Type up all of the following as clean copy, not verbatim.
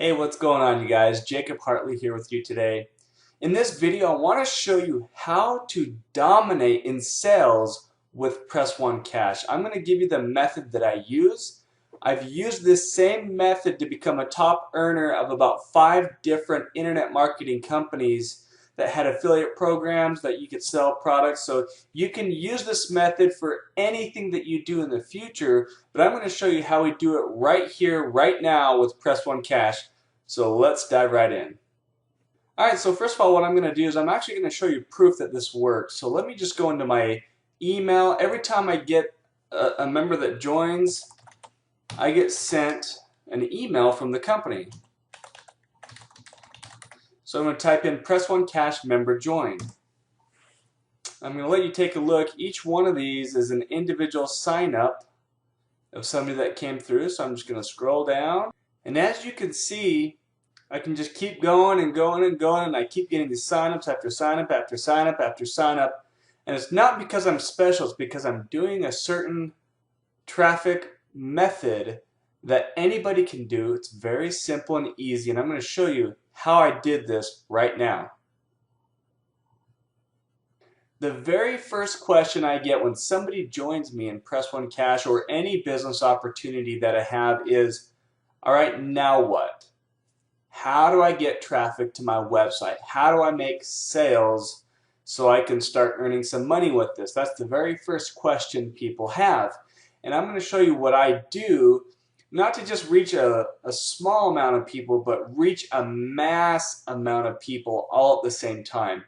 Hey, what's going on, you guys? Jacob Hartley here with you today. In this video, I want to show you how to dominate in sales with Press One Cash. I'm going to give you the method that I use. I've used this same method to become a top earner of about 5 different internet marketing companies that had affiliate programs that you could sell products. So you can use this method for anything that you do in the future, but I'm going to show you how we do it right here, right now with Press One Cash. So let's dive right in. Alright, so first of all, what I'm going to do is I'm actually going to show you proof that this works. So let me just go into my email. Every time I get a member that joins, I get sent an email from the company. So I'm going to type in Press One Cash member join. I'm going to let you take a look. Each one of these is an individual sign up of somebody that came through. So I'm just going to scroll down. And as you can see, I can just keep going and going and going, and I keep getting these signups after signup after signup after signup. And it's not because I'm special, it's because I'm doing a certain traffic method that anybody can do. It's very simple and easy, and I'm going to show you how I did this right now. The very first question I get when somebody joins me in Press One Cash or any business opportunity that I have is, all right, now what? How do I get traffic to my website? How do I make sales so I can start earning some money with this? That's the very first question people have. And I'm going to show you what I do, not to just reach a small amount of people, but reach a mass amount of people all at the same time.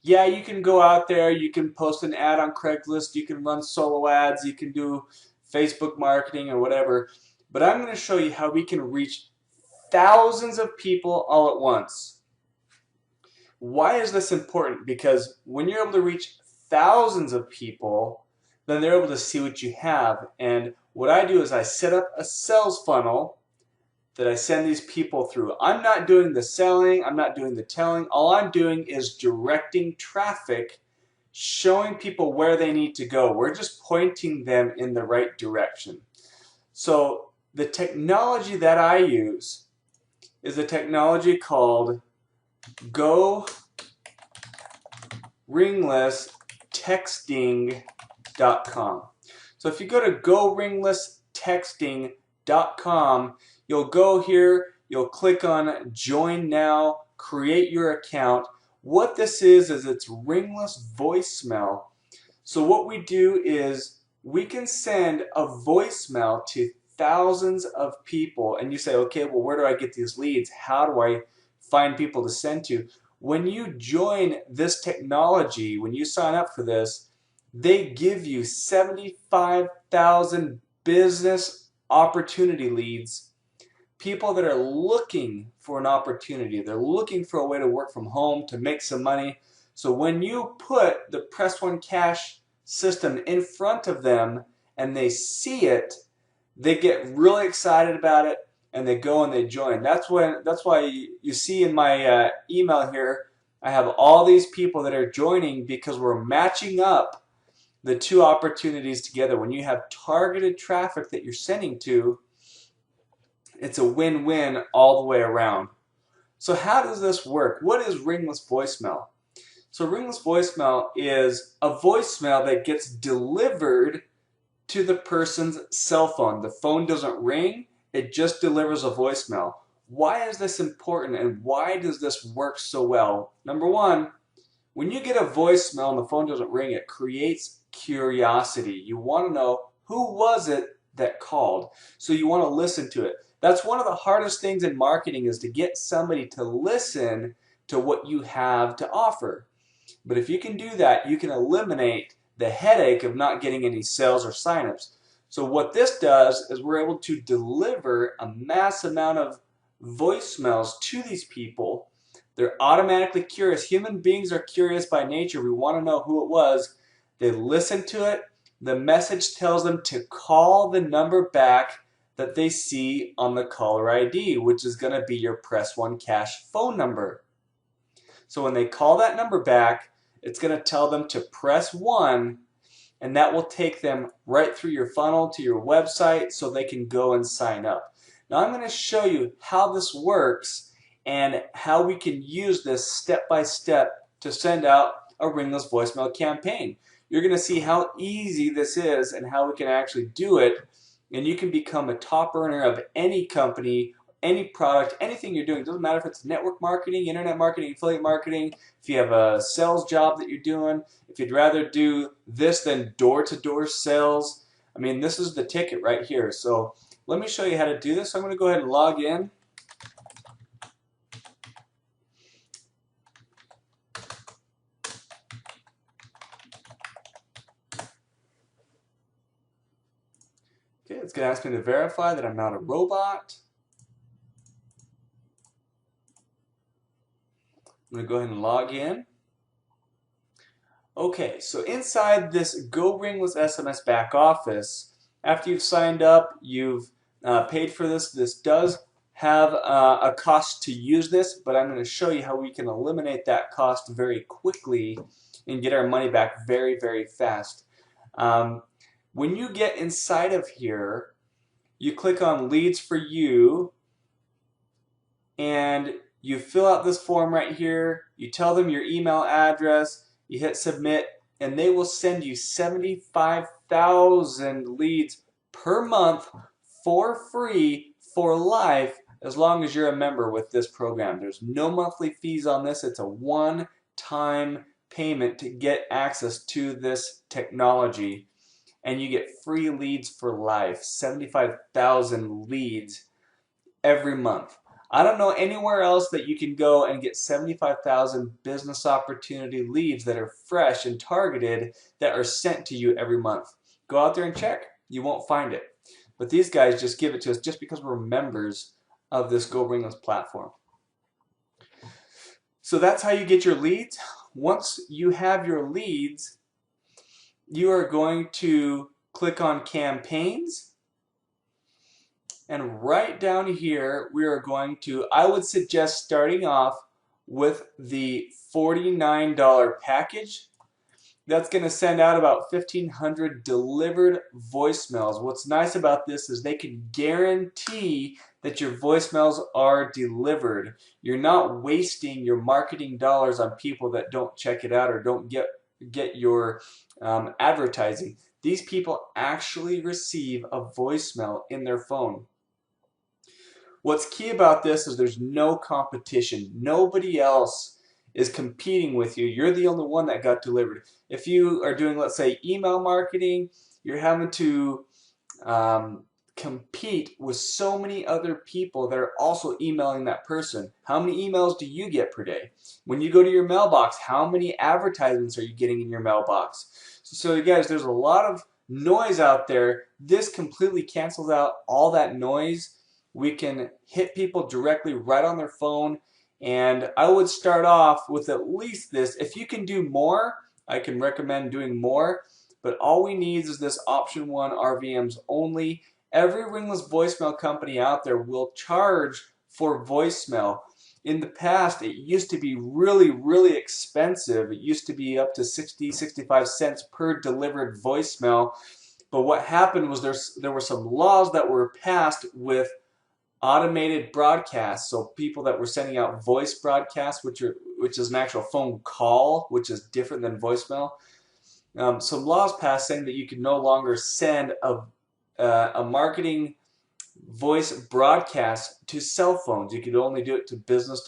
Yeah, you can go out there, you can post an ad on Craigslist, you can run solo ads, you can do Facebook marketing or whatever, but I'm going to show you how we can reach thousands of people all at once. Why is this important? Because when you're able to reach thousands of people, then they're able to see what you have. And what I do is I set up a sales funnel that I send these people through. I'm not doing the selling, I'm not doing the telling. All I'm doing is directing traffic, showing people where they need to go. We're just pointing them in the right direction. So the technology that I use is a technology called Ringless texting.com. So if you go to ringlesstexting.com, you'll go here, you'll click on Join Now, create your account. What this is it's ringless voicemail. So what we do is we can send a voicemail to thousands of people, and you say, okay, well, where do I get these leads? How do I find people to send to? When you join this technology, when you sign up for this, they give you 75,000 business opportunity leads, people that are looking for an opportunity. They're looking for a way to work from home, to make some money. So when you put the Press One Cash system in front of them and they see it, they get really excited about it and they go and they join. That's why you see in my email here, I have all these people that are joining because we're matching up the two opportunities together. When you have targeted traffic that you're sending to, it's a win-win all the way around. So how does this work? What is ringless voicemail? So ringless voicemail is a voicemail that gets delivered to the person's cell phone. The phone doesn't ring, it just delivers a voicemail. Why is this important and why does this work so well? Number one, when you get a voicemail and the phone doesn't ring, it creates curiosity. You want to know who was it that called, so you want to listen to it. That's one of the hardest things in marketing, is to get somebody to listen to what you have to offer. But if you can do that, you can eliminate the headache of not getting any sales or signups. So what this does is we're able to deliver a mass amount of voicemails to these people. They're automatically curious. Human beings are curious by nature. We want to know who it was. They listen to it. The message tells them to call the number back that they see on the caller ID, which is going to be your Press One Cash phone number. So when they call that number back, it's going to tell them to press 1, and that will take them right through your funnel to your website so they can go and sign up. Now I'm going to show you how this works and how we can use this step by step to send out a ringless voicemail campaign. You're going to see how easy this is and how we can actually do it, and you can become a top earner of any company, any product, anything you're doing. It doesn't matter if it's network marketing, internet marketing, affiliate marketing, if you have a sales job that you're doing, if you'd rather do this than door-to-door sales. I mean, this is the ticket right here. So let me show you how to do this. So I'm going to go ahead and log in. Okay, it's going to ask me to verify that I'm not a robot. I'm going to go ahead and log in. Okay, so inside this Go Ringless SMS back office, after you've signed up, you've paid for this. This does have a cost to use this, but I'm going to show you how we can eliminate that cost very quickly and get our money back very, very fast. When you get inside of here, you click on Leads for You, and you fill out this form right here. You tell them your email address, you hit submit, and they will send you 75,000 leads per month for free for life, as long as you're a member with this program. There's no monthly fees on this. It's a one-time payment to get access to this technology, and you get free leads for life, 75,000 leads every month. I don't know anywhere else that you can go and get 75,000 business opportunity leads that are fresh and targeted that are sent to you every month. Go out there and check. You won't find it. But these guys just give it to us just because we're members of this Go Ringless platform. So that's how you get your leads. Once you have your leads, you are going to click on Campaigns. And right down here, we are going to, I would suggest starting off with the $49 package. That's going to send out about 1,500 delivered voicemails. What's nice about this is they can guarantee that your voicemails are delivered. You're not wasting your marketing dollars on people that don't check it out or don't get your advertising. These people actually receive a voicemail in their phone. What's key about this is there's no competition. Nobody else is competing with you. You're the only one that got delivered. If you are doing, let's say, email marketing, you're having to compete with so many other people that are also emailing that person. How many emails do you get per day? When you go to your mailbox, how many advertisements are you getting in your mailbox? So you guys, there's a lot of noise out there. This completely cancels out all that noise. We can hit people directly right on their phone, and I would start off with at least this. If you can do more, I can recommend doing more, but all we need is this option 1 RVMs only. Every ringless voicemail company out there will charge for voicemail. In the past, it used to be really, really expensive. It used to be up to 60, 65 cents per delivered voicemail. But what happened was there were some laws that were passed with automated broadcasts, so people that were sending out voice broadcasts, which is an actual phone call, which is different than voicemail. Some laws passed saying that you could no longer send a marketing voice broadcast to cell phones. You could only do it to business.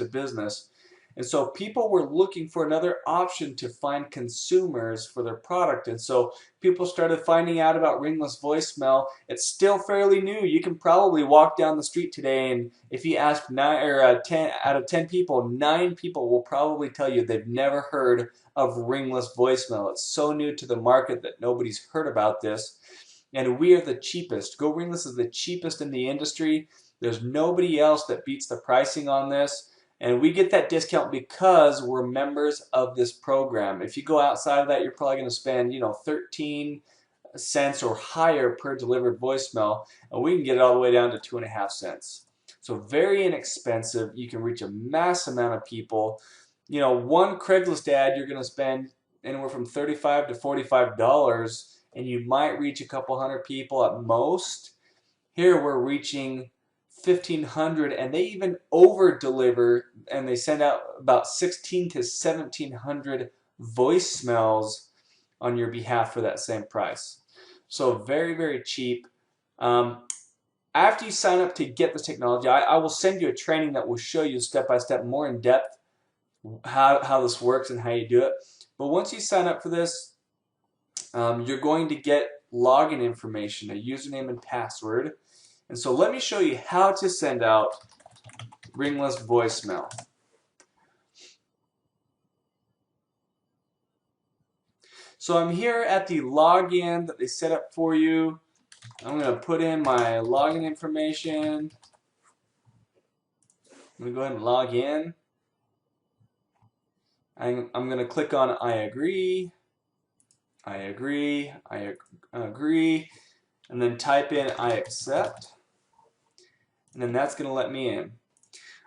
And so people were looking for another option to find consumers for their product. And so people started finding out about ringless voicemail. It's still fairly new. You can probably walk down the street today, and if you ask 10 out of 10 people, 9 people will probably tell you they've never heard of ringless voicemail. It's so new to the market that nobody's heard about this. And we are the cheapest. Go Ringless is the cheapest in the industry. There's nobody else that beats the pricing on this. And we get that discount because we're members of this program. If you go outside of that, you're probably going to spend, 13 cents or higher per delivered voicemail, and we can get it all the way down to 2.5 cents. So very inexpensive. You can reach a mass amount of people. One Craigslist ad, you're going to spend anywhere from $35 to $45, and you might reach a couple hundred people at most. Here we're reaching 1,500, and they even over deliver, and they send out about 16 to 1,700 voicemails on your behalf for that same price. So very, very cheap. After you sign up to get this technology, I will send you a training that will show you step by step, more in depth, how this works and how you do it. But once you sign up for this, you're going to get login information, a username and password. And so let me show you how to send out Ringless voicemail. So I'm here at the login that they set up for you. I'm going to put in my login information. I'm going to go ahead and log in. I'm going to click on I agree, I agree, I agree, and then type in I accept. And then that's going to let me in.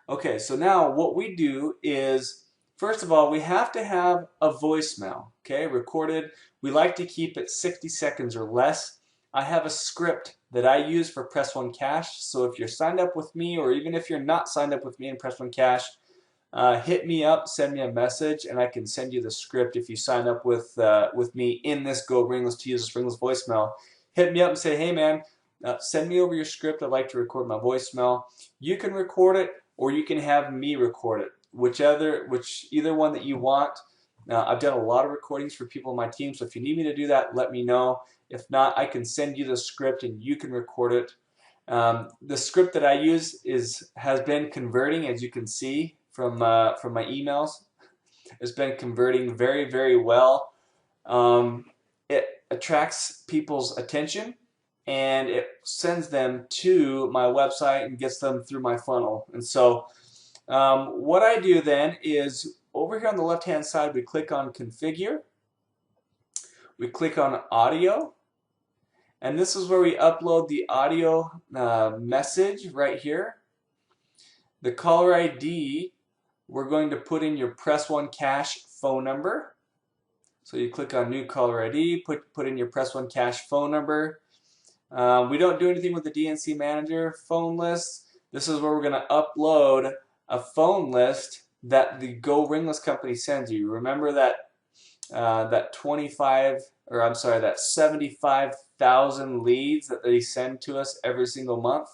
Okay, so now what we do is, first of all, we have to have a voicemail, okay, recorded. We like to keep it 60 seconds or less. I have a script that I use for Press One Cash, so if you're signed up with me, or even if you're not signed up with me in Press One Cash, hit me up, send me a message, and I can send you the script if you sign up with me in this Go Ringless to use this Ringless voicemail. Hit me up and say, hey man, send me over your script. I'd like to record my voicemail. You can record it, or you can have me record it, either one that you want. I've done a lot of recordings for people on my team, so if you need me to do that, let me know. If not, I can send you the script and you can record it. The script that I use has been converting, as you can see from my emails. It's been converting very, very well. It attracts people's attention, and it sends them to my website and gets them through my funnel. And so what I do then is, over here on the left hand side, we click on configure, we click on audio, and this is where we upload the audio message right here. The caller ID, we're going to put in your Press One Cash phone number. So you click on new caller ID, put in your Press One Cash phone number. We don't do anything with the DNC Manager phone list. This is where we're going to upload a phone list that the Go Ringless company sends you. Remember that that 75,000 leads that they send to us every single month?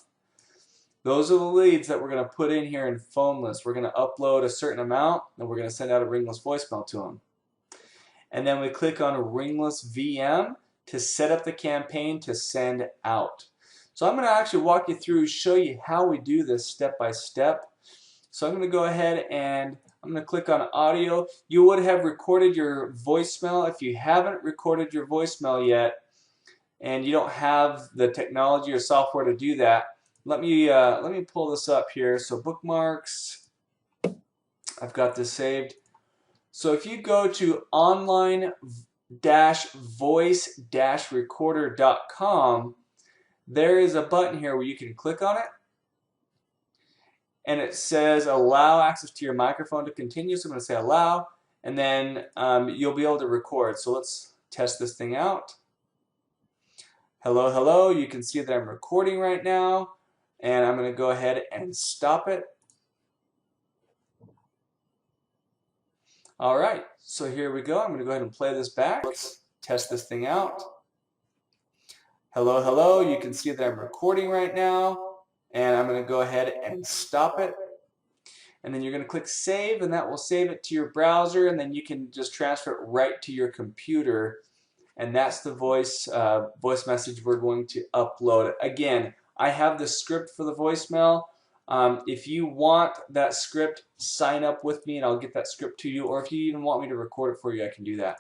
Those are the leads that we're going to put in here in phone list. We're going to upload a certain amount, and we're going to send out a Ringless voicemail to them. And then we click on Ringless VM to set up the campaign to send out. So I'm going to actually walk you through, show you how we do this step by step. So I'm going to go ahead and I'm going to click on audio. You would have recorded your voicemail. If you haven't recorded your voicemail yet and you don't have the technology or software to do that, let me pull this up here. So bookmarks, I've got this saved. So if you go to online-voice-recorder.com, there is a button here where you can click on it, and it says allow access to your microphone to continue. So I'm going to say allow, and then you'll be able to record. So let's test this thing out. Hello, hello. You can see that I'm recording right now, and I'm going to go ahead and stop it. All right, so here we go. I'm going to go ahead and play this back. Let's test this thing out. Hello, hello. You can see that I'm recording right now, and I'm going to go ahead and stop it. And then you're going to click save, and that will save it to your browser, and then you can just transfer it right to your computer. And that's the voice message we're going to upload. Again, I have the script for the voicemail. If you want that script, sign up with me and I'll get that script to you, or if you even want me to record it for you, I can do that.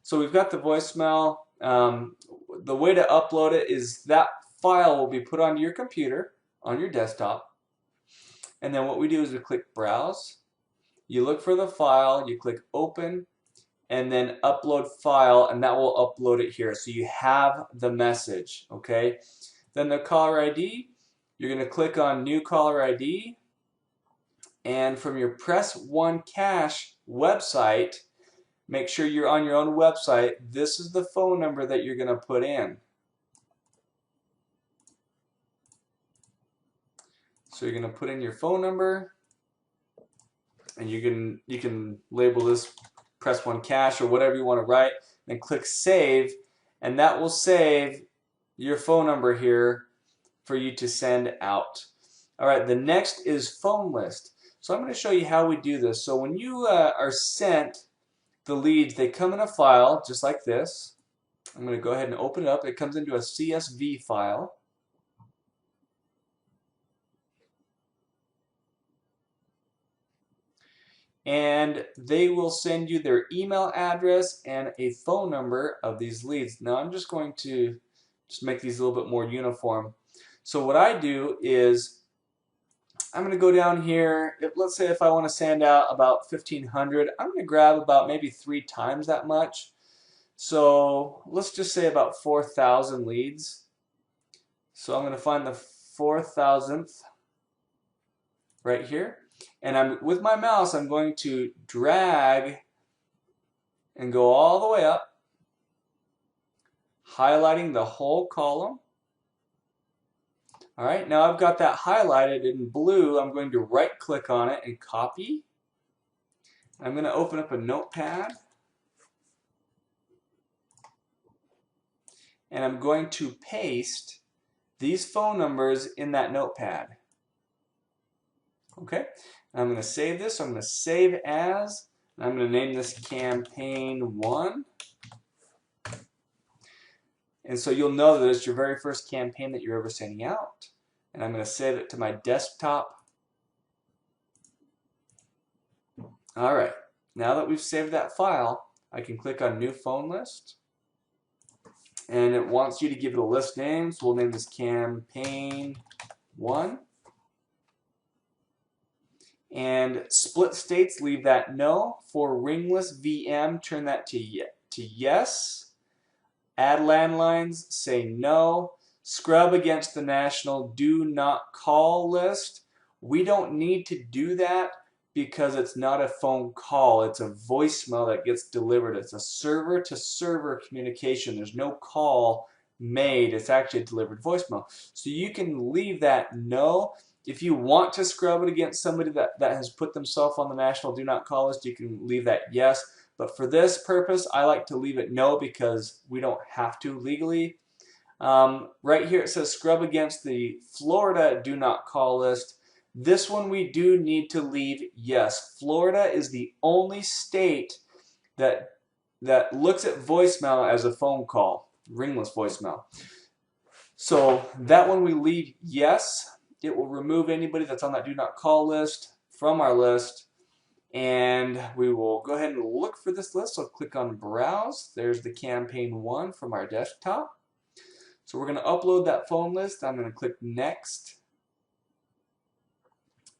So we've got the voicemail. The way to upload it is that file will be put onto your computer, on your desktop, and then what we do is we click browse, you look for the file, you click open, and then upload file, and that will upload it here. So you have the message, okay? Then the caller ID, you're going to click on New Caller ID, and from your Press One Cash website, make sure you're on your own website. This is the phone number that you're going to put in. So you're going to put in your phone number, and you can label this press 1 cash or whatever you want to write, and click save, and that will save your phone number here for you to send out. All right, the next is phone list. So I'm going to show you how we do this. So when you are sent the leads, they come in a file just like this. I'm going to go ahead and open it up. It comes into a CSV file. And they will send you their email address and a phone number of these leads. Now I'm just going to make these a little bit more uniform. So what I do is I'm going to go down here. Let's say if I want to send out about 1,500, I'm going to grab about maybe 3 times that much. So let's just say about 4,000 leads. So I'm going to find the 4,000th right here. And with my mouse, I'm going to drag and go all the way up, highlighting the whole column. All right, now I've got that highlighted in blue. I'm going to right-click on it and copy. I'm going to open up a notepad. And I'm going to paste these phone numbers in that notepad. Okay, I'm going to save this. So I'm going to save as, and I'm going to name this campaign 1. And so you'll know that it's your very first campaign that you're ever sending out. And I'm going to save it to my desktop. All right, now that we've saved that file, I can click on New Phone List. And it wants you to give it a list name, so we'll name this campaign 1. And split states, leave that no. For Ringless VM, turn that to yes. Add landlines, say no. Scrub against the national do not call list. We don't need to do that because it's not a phone call. It's a voicemail that gets delivered. It's a server-to-server communication. There's no call made. It's actually a delivered voicemail. So you can leave that no. If you want to scrub it against somebody that has put themselves on the national do not call list, you can leave that yes. But for this purpose, I like to leave it no because we don't have to legally. Right here it says scrub against the Florida do not call list. This one we do need to leave yes. Florida is the only state that looks at voicemail as a phone call, ringless voicemail. So that one we leave yes. It will remove anybody that's on that do not call list from our list. And we will go ahead and look for this list. So click on Browse. There's the campaign 1 from our desktop. So we're going to upload that phone list. I'm going to click Next.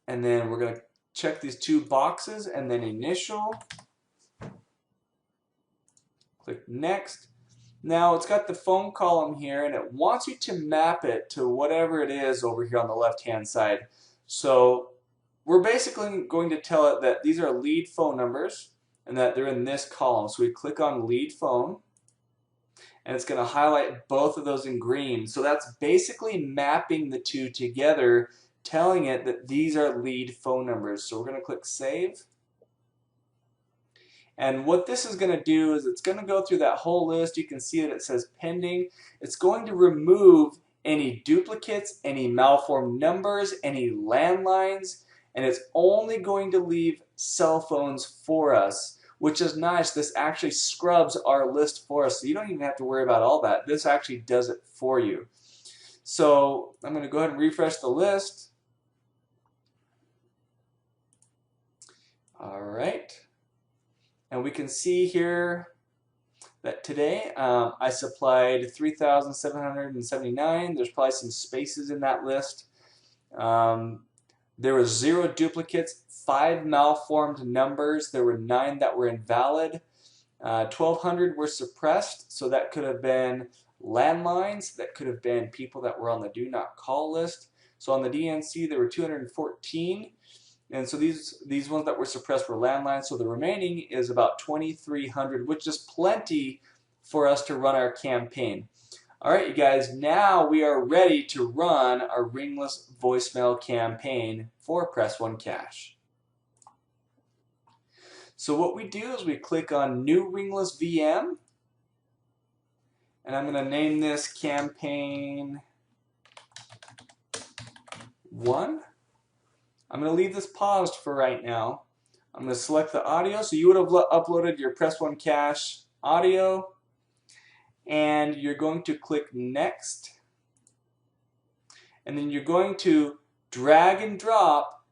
And then we're going to check these 2 boxes and then Initial. Click Next. Now it's got the phone column here and it wants you to map it to whatever it is over here on the left-hand side. So we're basically going to tell it that these are lead phone numbers and that they're in this column. So we click on lead phone and it's going to highlight both of those in green. So that's basically mapping the 2 together, telling it that these are lead phone numbers. So we're going to click Save. And what this is going to do is it's going to go through that whole list. You can see that it says pending. It's going to remove any duplicates, any malformed numbers, any landlines, and it's only going to leave cell phones for us, which is nice. This actually scrubs our list for us, so you don't even have to worry about all that. This actually does it for you. So I'm going to go ahead and refresh the list. All right. And we can see here that today I supplied 3,779. There's probably some spaces in that list. There were 0 duplicates, 5 malformed numbers. There were 9 that were invalid. 1,200 were suppressed, so that could have been landlines. That could have been people that were on the do not call list. So on the DNC there were 214. And so these ones that were suppressed were landlines. So the remaining is about 2,300, which is plenty for us to run our campaign. All right, you guys, now we are ready to run our Ringless voicemail campaign for Press 1 Cash. So what we do is we click on New Ringless VM, and I'm going to name this Campaign 1. I'm going to leave this paused for right now. I'm going to select the audio. So you would have uploaded your Press 1 Cash audio, and you're going to click Next. And then you're going to drag and drop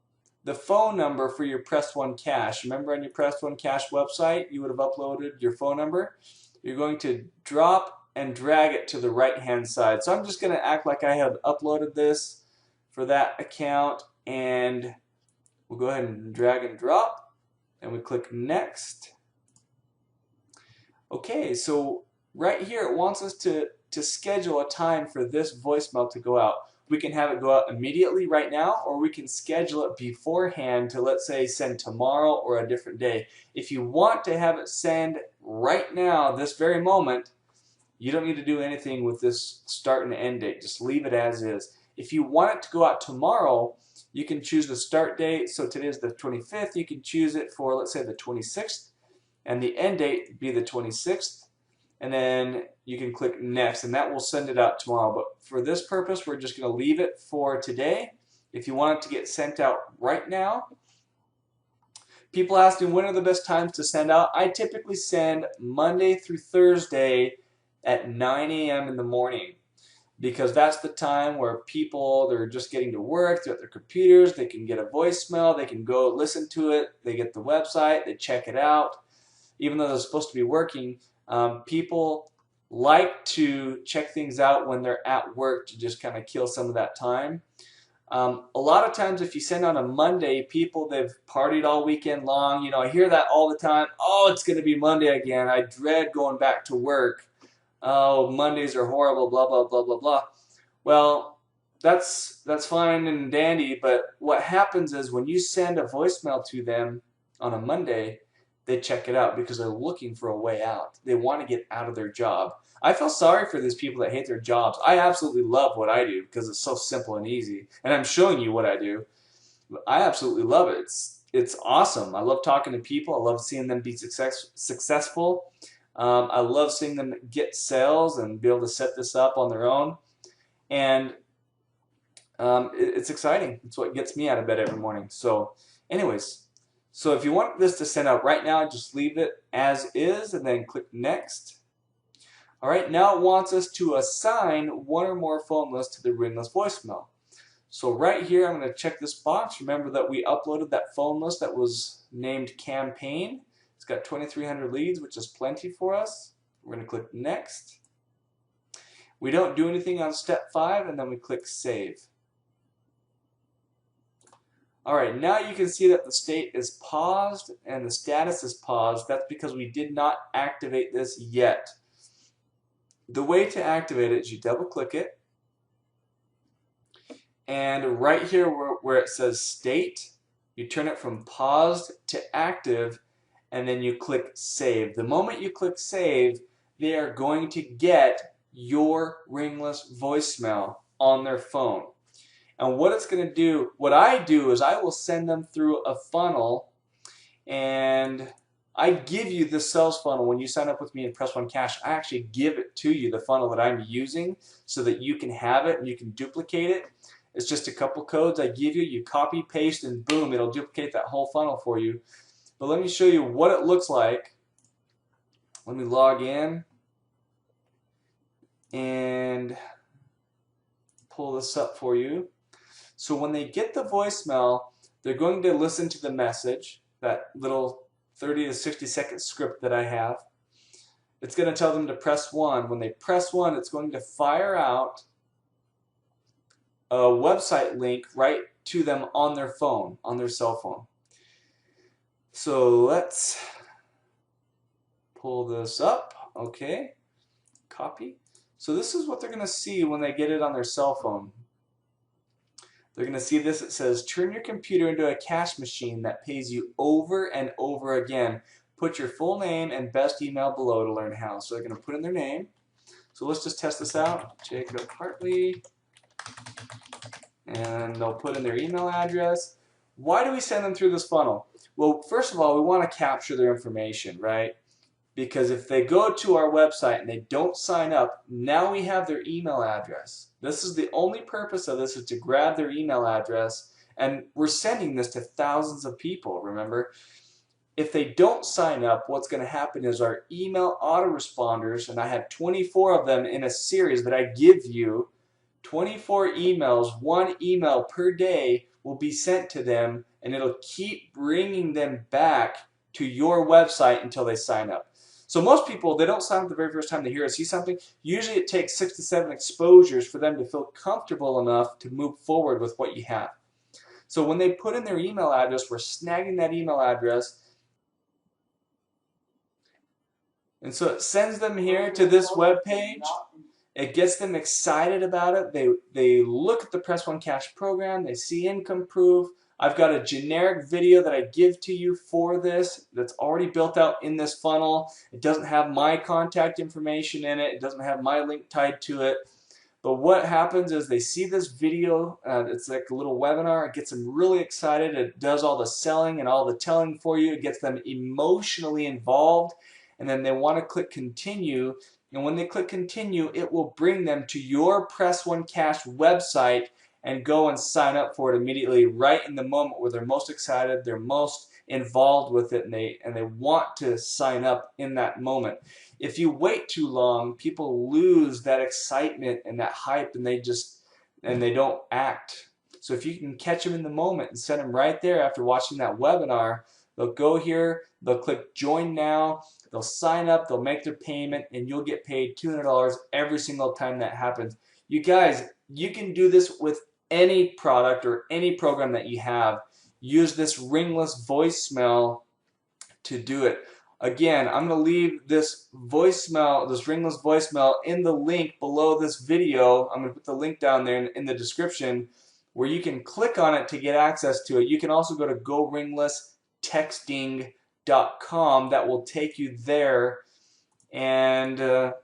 the phone number for your Press 1 Cash. Remember on your Press 1 Cash website, you would have uploaded your phone number. You're going to drop and drag it to the right-hand side. So I'm just going to act like I have uploaded this for that account, and we'll go ahead and drag and drop, and we click Next. Okay, so right here it wants us to schedule a time for this voicemail to go out. We can have it go out immediately right now, or we can schedule it beforehand to, let's say, send tomorrow or a different day. If you want to have it send right now, this very moment, you don't need to do anything with this start and end date. Just leave it as is. If you want it to go out tomorrow, you can choose the start date. So today is the 25th. You can choose it for, let's say, the 26th, and the end date be the 26th. And then you can click Next, and that will send it out tomorrow. But for this purpose, we're just going to leave it for today. If you want it to get sent out right now, people ask me when are the best times to send out. I typically send Monday through Thursday at 9 a.m. in the morning, because that's the time where people, they're just getting to work, they're at their computers, they can get a voicemail, they can go listen to it, they get the website, they check it out. Even though they're supposed to be working, people like to check things out when they're at work to just kind of kill some of that time. A lot of times if you send on a Monday, people, they've partied all weekend long. You know, I hear that all the time. Oh, it's going to be Monday again. I dread going back to work. Oh, Mondays are horrible, blah, blah, blah, blah, blah. Well, that's fine and dandy, but what happens is when you send a voicemail to them on a Monday, they check it out because they're looking for a way out. They want to get out of their job. I feel sorry for these people that hate their jobs. I absolutely love what I do because it's so simple and easy. And I'm showing you what I do. I absolutely love it. It's awesome. I love talking to people. I love seeing them be successful. I love seeing them get sales and be able to set this up on their own. And it's exciting. It's what gets me out of bed every morning. So anyways, so if you want this to send out right now, just leave it as is and then click Next. All right, now it wants us to assign one or more phone lists to the Ringless voicemail. So right here, I'm going to check this box. Remember that we uploaded that phone list that was named Campaign. It's got 2,300 leads, which is plenty for us. We're going to click Next. We don't do anything on step 5, and then we click Save. Alright, now you can see that the state is paused and the status is paused. That's because we did not activate this yet. The way to activate it is you double click it, and right here where it says state, you turn it from paused to active, and then you click save. The moment you click save, they are going to get your Ringless voicemail on their phone. And what it's going to do, what I do is I will send them through a funnel, and I give you the sales funnel. When you sign up with me in Press 1 Cash, I actually give it to you, the funnel that I'm using, so that you can have it and you can duplicate it. It's just a couple codes I give you. You copy, paste, and boom, it'll duplicate that whole funnel for you. But let me show you what it looks like. Let me log in and pull this up for you. So when they get the voicemail, they're going to listen to the message, that little 30 to 60 second script that I have. It's going to tell them to press 1. When they press 1, it's going to fire out a website link right to them on their phone, on their cell phone. So let's pull this up. Okay, copy. So this is what they're going to see when they get it on their cell phone. They're going to see this. It says, turn your computer into a cash machine that pays you over and over again. Put your full name and best email below to learn how. So they're going to put in their name. So let's just test this out. Jacob Hartley. And they'll put in their email address. Why do we send them through this funnel? Well, first of all, we want to capture their information, right? Because if they go to our website and they don't sign up, now we have their email address. This is the only purpose of this, is to grab their email address, and we're sending this to thousands of people, remember? If they don't sign up, what's going to happen is our email autoresponders, and I have 24 of them in a series that I give you, 24 emails, one email per day will be sent to them, and it'll keep bringing them back to your website until they sign up. So most people, they don't sign up the very first time they hear or see something. Usually it takes 6 to 7 exposures for them to feel comfortable enough to move forward with what you have. So when they put in their email address, we're snagging that email address. And so it sends them here to this web page. It gets them excited about it. They look at the Press One Cash program. They see income proof. I've got a generic video that I give to you for this that's already built out in this funnel. It doesn't have my contact information in it. It doesn't have my link tied to it. But what happens is they see this video. It's like a little webinar. It gets them really excited. It does all the selling and all the telling for you. It gets them emotionally involved. And then they want to click continue. And when they click continue, it will bring them to your Press One Cash website and go and sign up for it immediately, right in the moment where they're most excited, they're most involved with it, and they want to sign up in that moment. If you wait too long, people lose that excitement and that hype, and they don't act. So if you can catch them in the moment and send them right there after watching that webinar, they'll go here, they'll click join now, they'll sign up, they'll make their payment, and you'll get paid $200 every single time that happens. You guys, you can do this with any product or any program that you have. Use this Ringless voicemail to do it. Again, I'm going to leave this voicemail, this Ringless voicemail, in the link below this video. I'm going to put the link down there in the description where you can click on it to get access to it. You can also go to goringlesstexting.com. That will take you there. And so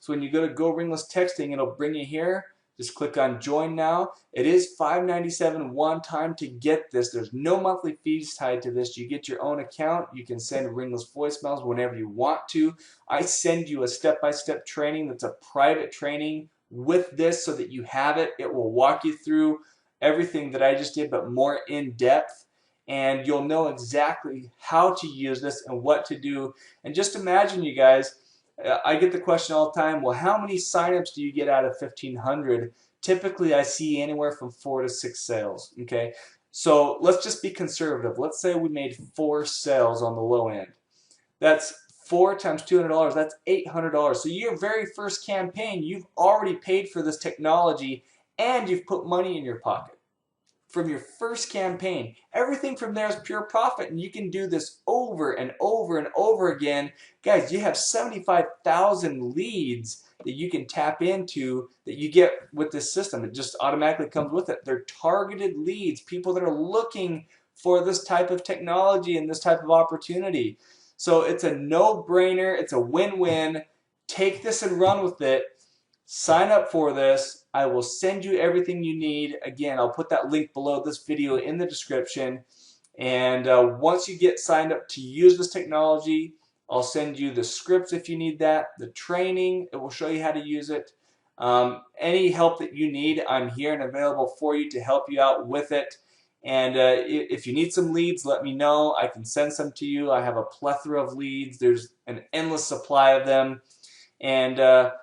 when you go to Go Ringless Texting, it'll bring you here. Just click on Join Now. It is $5.97 one time to get this. There's no monthly fees tied to this. You get your own account. You can send Ringless voicemails whenever you want to. I send you a step-by-step training that's a private training with this so that you have it. It will walk you through everything that I just did, but more in depth. And you'll know exactly how to use this and what to do. And just imagine, you guys, I get the question all the time, well, how many signups do you get out of 1,500? Typically, I see anywhere from 4 to 6 sales, okay? So let's just be conservative. Let's say we made 4 sales on the low end. That's 4 times $200, that's $800. So your very first campaign, you've already paid for this technology and you've put money in your pocket. From your first campaign. Everything from there is pure profit, and you can do this over and over and over again. Guys, you have 75,000 leads that you can tap into that you get with this system. It just automatically comes with it. They're targeted leads, people that are looking for this type of technology and this type of opportunity. So it's a no-brainer. It's a win-win. Take this and run with it. Sign up for this. I will send you everything you need. Again, I'll put that link below this video in the description. And once you get signed up to use this technology, I'll send you the scripts if you need that, the training. It will show you how to use it. Any help that you need, I'm here and available for you to help you out with it. And if you need some leads, let me know. I can send some to you. I have a plethora of leads. There's an endless supply of them. And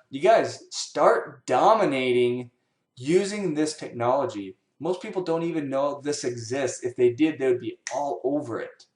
you guys, start dominating using this technology. Most people don't even know this exists. If they did, they would be all over it.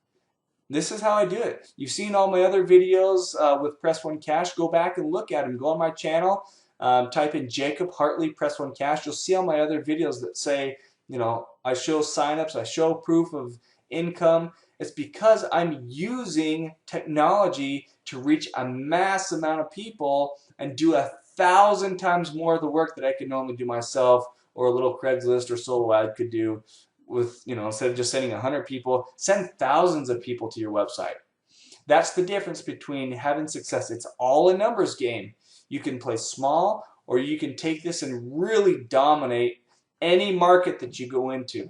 This is how I do it. You've seen all my other videos with Press One Cash. Go back and look at them. Go on my channel, type in Jacob Hartley Press One Cash. You'll see all my other videos that say, you know, I show signups, I show proof of income. It's because I'm using technology to reach a mass amount of people and do 1,000 times more of the work that I could normally do myself, or a little Craigslist or solo ad could do with, you know, instead of just sending 100 people, send thousands of people to your website. That's the difference between having success. It's all a numbers game. You can play small, or you can take this and really dominate any market that you go into.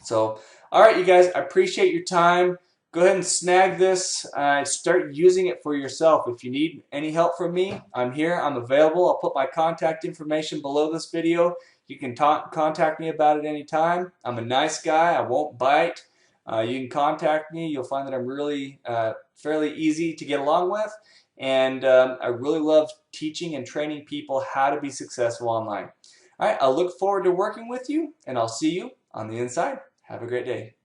So, all right, you guys, I appreciate your time. Go ahead and snag this. Start using it for yourself. If you need any help from me, I'm here. I'm available. I'll put my contact information below this video. You can contact me about it anytime. I'm a nice guy. I won't bite. You can contact me. You'll find that I'm really fairly easy to get along with. And I really love teaching and training people how to be successful online. All right, I look forward to working with you, and I'll see you on the inside. Have a great day.